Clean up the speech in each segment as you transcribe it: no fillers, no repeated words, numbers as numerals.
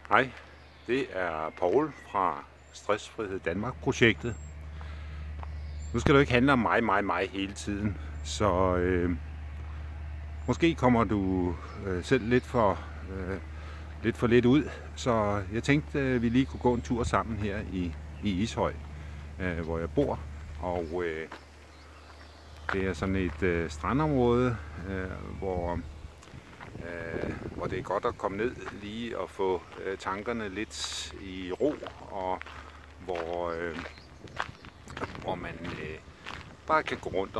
Hej, det er Poul fra Stressfrihed Danmark-projektet. Nu skal det jo ikke handle om mig hele tiden, så måske kommer du selv lidt for lidt ud. Så jeg tænkte, vi lige kunne gå en tur sammen her i Ishøj, hvor jeg bor. Og det er sådan et strandområde, hvor det er godt at komme ned lige og få tankerne lidt i ro, og hvor man bare kan gå rundt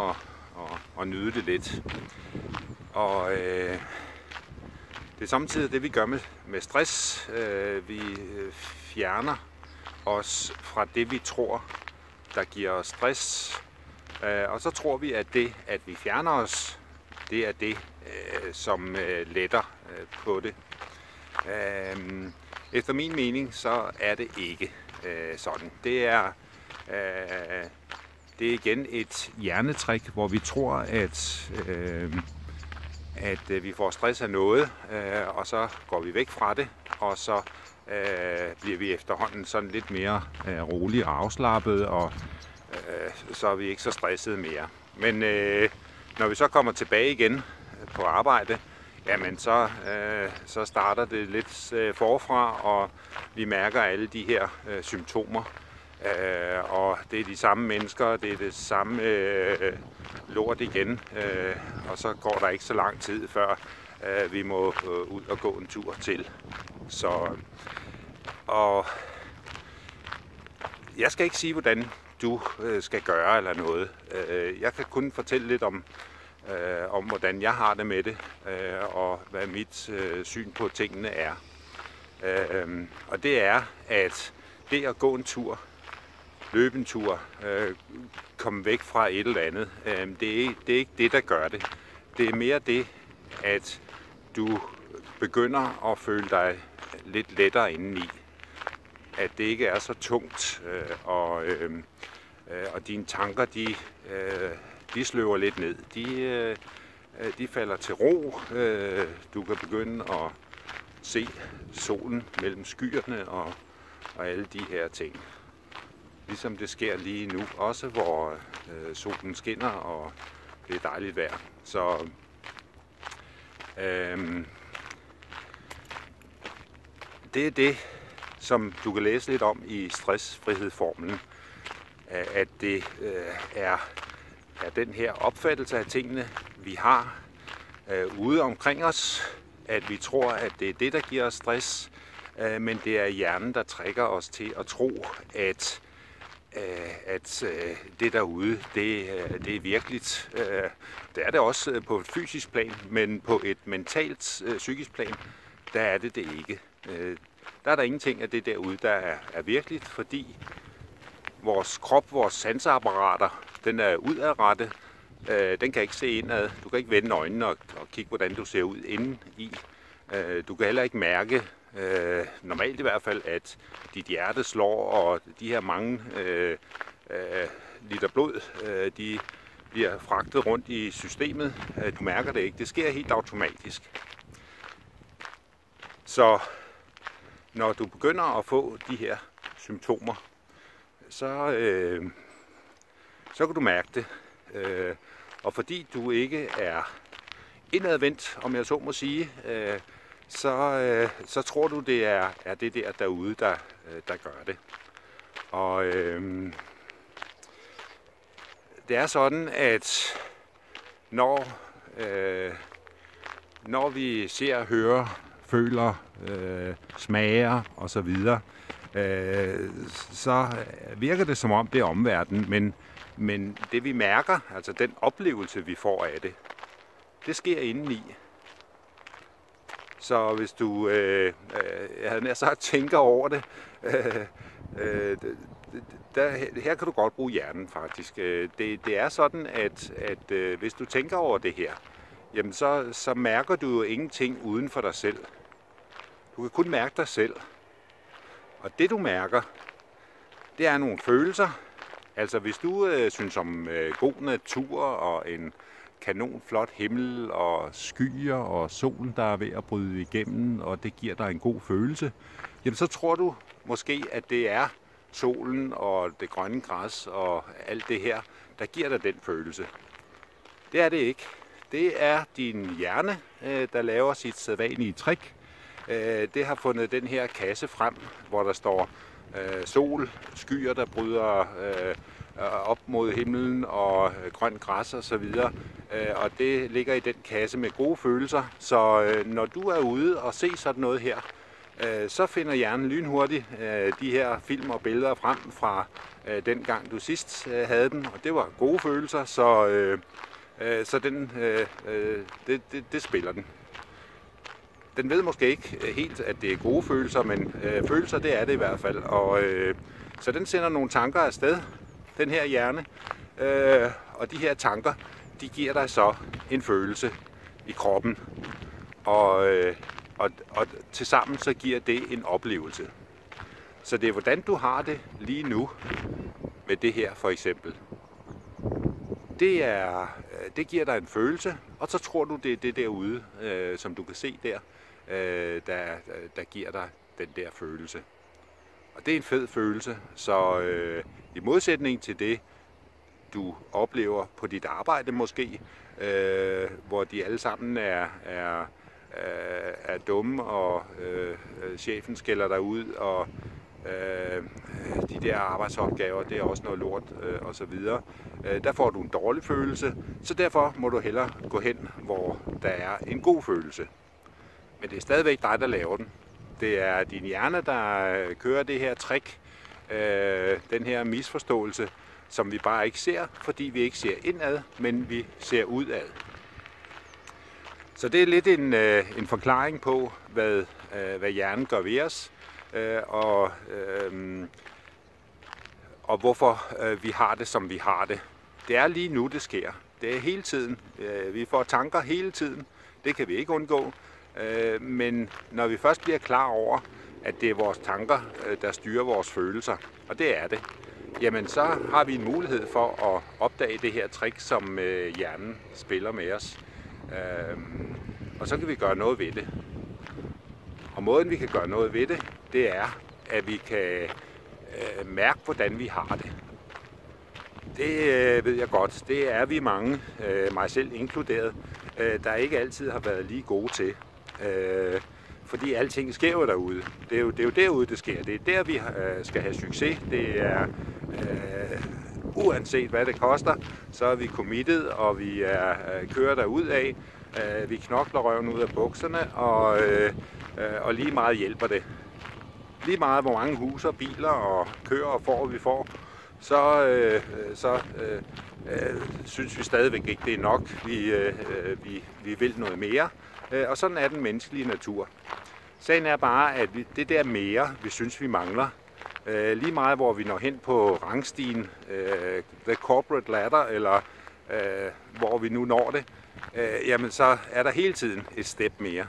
og nyde det lidt. Og det er samtidig det, vi gør med stress. Vi fjerner os fra det, vi tror, der giver os stress. Og så tror vi, at det, at vi fjerner os, det er det, som letter på det. Efter min mening, så er det ikke sådan. Det er igen et hjernetrik, hvor vi tror, at vi får stress af noget, og så går vi væk fra det, og så bliver vi efterhånden sådan lidt mere rolig og afslappet, og så er vi ikke så stressede mere. Men når vi så kommer tilbage igen på arbejde, jamen så starter det lidt forfra, og vi mærker alle de her symptomer. Og det er de samme mennesker, det er det samme lort igen, og så går der ikke så lang tid, før vi må ud og gå en tur til. Og jeg skal ikke sige, hvordan du skal gøre eller noget. Jeg kan kun fortælle lidt om hvordan jeg har det med det, og hvad mit syn på tingene er. Og det er, at det at gå en tur, løbe en tur, komme væk fra et eller andet, det er ikke det, der gør det. Det er mere det, at du begynder at føle dig lidt lettere indeni. At det ikke er så tungt, og dine tanker, de sløver lidt ned. De falder til ro. Du kan begynde at se solen mellem skyerne og alle de her ting. Ligesom det sker lige nu også, hvor solen skinner, og det er dejligt vejr. Så det er det, som du kan læse lidt om i stressfrihed-formlen, at det er den her opfattelse af tingene, vi har ude omkring os, at vi tror, at det er det, der giver os stress, men det er hjernen, der trigger os til at tro, at det derude, det er virkeligt. Det er det også på et fysisk plan, men på et mentalt, psykisk plan, der er det ikke. Der er der ingenting af det derude, der er virkeligt, fordi vores krop, vores sanseapparater, den er udadrettet. Den kan ikke se indad. Du kan ikke vende øjnene og kigge, hvordan du ser ud inden i. Du kan heller ikke mærke, normalt i hvert fald, at dit hjerte slår, og de her mange liter blod, de bliver fragtet rundt i systemet. Du mærker det ikke. Det sker helt automatisk. Så når du begynder at få de her symptomer, så kan du mærke det. Og fordi du ikke er indadvendt, om jeg så må sige, så tror du, det er det der derude, der gør det. Og det er sådan, at når vi ser, hører, føler, smager osv., så virker det som om det er omverdenen, men det vi mærker, altså den oplevelse vi får af det, det sker indeni. Så hvis du jeg havde nær sagt tænker over det, her kan du godt bruge hjernen faktisk. Det er sådan, at hvis du tænker over det her, jamen så mærker du jo ingenting uden for dig selv. Du kan kun mærke dig selv. Og det du mærker, det er nogle følelser. Altså hvis du synes om god natur og en kanon flot himmel og skyer og solen, der er ved at bryde igennem, og det giver dig en god følelse, jamen så tror du måske, at det er solen og det grønne græs og alt det her, der giver dig den følelse. Det er det ikke. Det er din hjerne, der laver sit sædvanlige trick. Det har fundet den her kasse frem, hvor der står sol, skyer, der bryder op mod himlen og grønt græs og så videre. Og det ligger i den kasse med gode følelser. Så når du er ude og se sådan noget her, så finder hjernen lynhurtigt de her film og billeder frem fra den gang du sidst havde den. Og det var gode følelser, så det spiller den. Den ved måske ikke helt, at det er gode følelser, men følelser, det er det i hvert fald. Og, så den sender nogle tanker afsted, den her hjerne. Og de her tanker, de giver dig så en følelse i kroppen. Og tilsammen så giver det en oplevelse. Så det er, hvordan du har det lige nu med det her for eksempel. Det giver dig en følelse, og så tror du, det er det derude, som du kan se der, der giver dig den der følelse. Og det er en fed følelse, så i modsætning til det, du oplever på dit arbejde måske, hvor de alle sammen er dumme, og chefen skælder dig ud, og de der arbejdsopgaver, det er også noget lort, og så videre. Der får du en dårlig følelse, så derfor må du hellere gå hen, hvor der er en god følelse. Men det er stadigvæk dig, der laver den. Det er din hjerne, der kører det her trick, den her misforståelse, som vi bare ikke ser, fordi vi ikke ser indad, men vi ser udad. Så det er lidt en forklaring på, hvad hjernen gør ved os, og hvorfor vi har det, som vi har det. Det er lige nu, det sker. Det er hele tiden. Vi får tanker hele tiden. Det kan vi ikke undgå. Men når vi først bliver klar over, at det er vores tanker, der styrer vores følelser, og det er det, jamen så har vi en mulighed for at opdage det her trick, som hjernen spiller med os. Og så kan vi gøre noget ved det. Og måden vi kan gøre noget ved det, det er, at vi kan mærke, hvordan vi har det. Det ved jeg godt. Det er vi mange, mig selv inkluderet, der ikke altid har været lige gode til. Fordi alting sker jo derude. Det er jo derude, det sker. Det er der, vi skal have succes. Det er uanset hvad det koster, så er vi committed, og vi kører derudad. Vi knokler røven ud af bukserne, og lige meget hjælper det. Lige meget hvor mange huse og biler og køer og får vi får, så synes vi stadigvæk ikke, det er nok. Vi vil noget mere, og sådan er den menneskelige natur. Sagen er bare, at det der mere, vi synes, vi mangler, lige meget hvor vi når hen på rangstigen, the corporate ladder, eller hvor vi nu når det, jamen så er der hele tiden et step mere.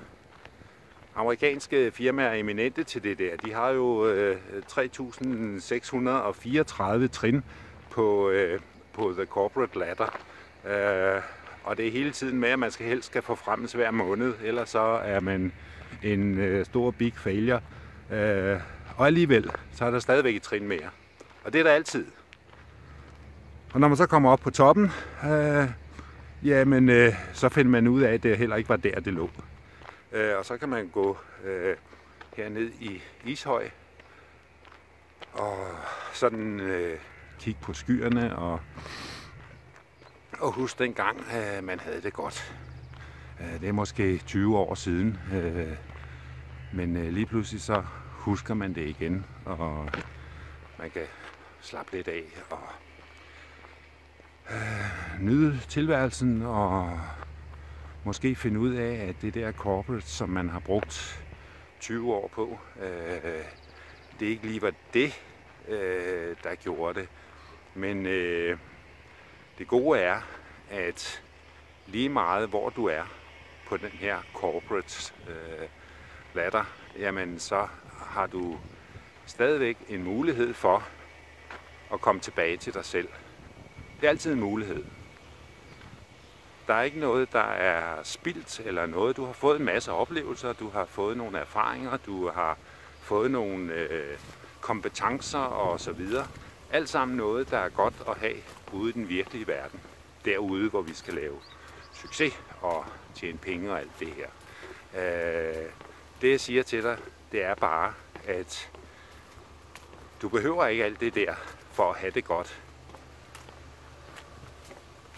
Amerikanske firmaer er eminente til det der. De har jo 3.634 trin på the corporate ladder. Og det er hele tiden med, at man helst skal forfremmes hver måned, ellers så er man en stor big failure. Og alligevel, så er der stadigvæk et trin mere. Og det er der altid. Og når man så kommer op på toppen, jamen så finder man ud af, at det heller ikke var der, det lå. Og så kan man gå herned i Ishøj og sådan kigge på skyerne og huske dengang, man havde det godt. Det er måske 20 år siden, men lige pludselig så husker man det igen, og man kan slappe lidt af og nyde tilværelsen og måske finde ud af, at det der corporate, som man har brugt 20 år på, det ikke lige var det, der gjorde det. Men det gode er, at lige meget hvor du er på den her corporate ladder, jamen så har du stadigvæk en mulighed for at komme tilbage til dig selv. Det er altid en mulighed. Der er ikke noget, der er spildt eller noget. Du har fået en masse oplevelser, du har fået nogle erfaringer, du har fået nogle kompetencer og så videre. Alt sammen noget, der er godt at have ude i den virkelige verden. Derude, hvor vi skal lave succes og tjene penge og alt det her. Det jeg siger til dig, det er bare, at du behøver ikke alt det der for at have det godt.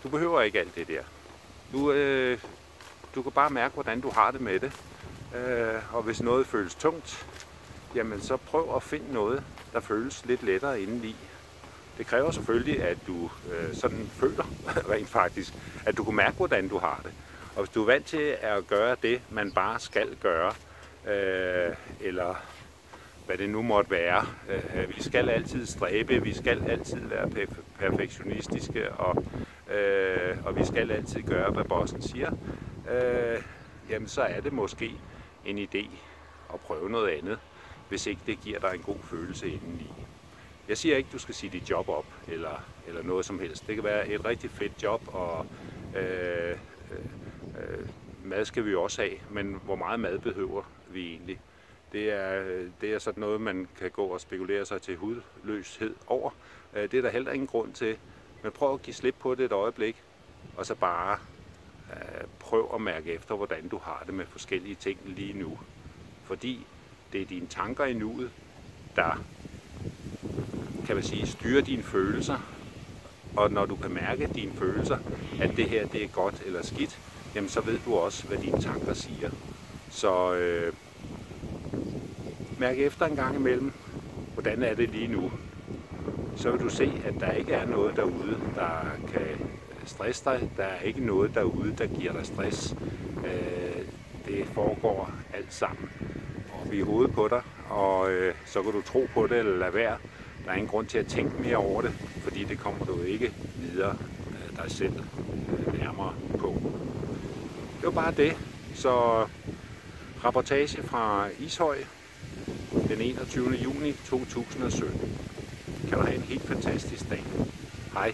Du behøver ikke alt det der. Du kan bare mærke, hvordan du har det med det. Og hvis noget føles tungt, jamen så prøv at finde noget, der føles lidt lettere indeni. Det kræver selvfølgelig, at du sådan føler rent faktisk, at du kan mærke, hvordan du har det. Og hvis du er vant til at gøre det, man bare skal gøre, eller hvad det nu måtte være. Vi skal altid stræbe, vi skal altid være perfektionistiske, og vi skal altid gøre, hvad bossen siger. Jamen så er det måske en idé at prøve noget andet, hvis ikke det giver dig en god følelse indeni. Jeg siger ikke, du skal sige dit job op, eller noget som helst. Det kan være et rigtig fedt job, og mad skal vi også have, men hvor meget mad behøver vi egentlig? Det er sådan noget, man kan gå og spekulere sig til hudløshed over. Det er der heller ingen grund til. Men prøv at give slip på det et øjeblik, og så bare prøv at mærke efter, hvordan du har det med forskellige ting lige nu. Fordi det er dine tanker i nuet, der kan man sige, styrer dine følelser. Og når du kan mærke dine følelser, at det her det er godt eller skidt, jamen så ved du også, hvad dine tanker siger. Så mærk efter en gang imellem, hvordan er det lige nu. Så vil du se, at der ikke er noget derude, der kan stresse dig. Der er ikke noget derude, der giver dig stress. Det foregår alt sammen. Og vi er i hovedet på dig, og så kan du tro på det eller lade være. Der er ingen grund til at tænke mere over det, fordi det kommer du ikke videre dig selv nærmere på. Det var bare det. Så rapportage fra Ishøj den 21. juni 2017. Kan du have en helt fantastisk dag. Hej.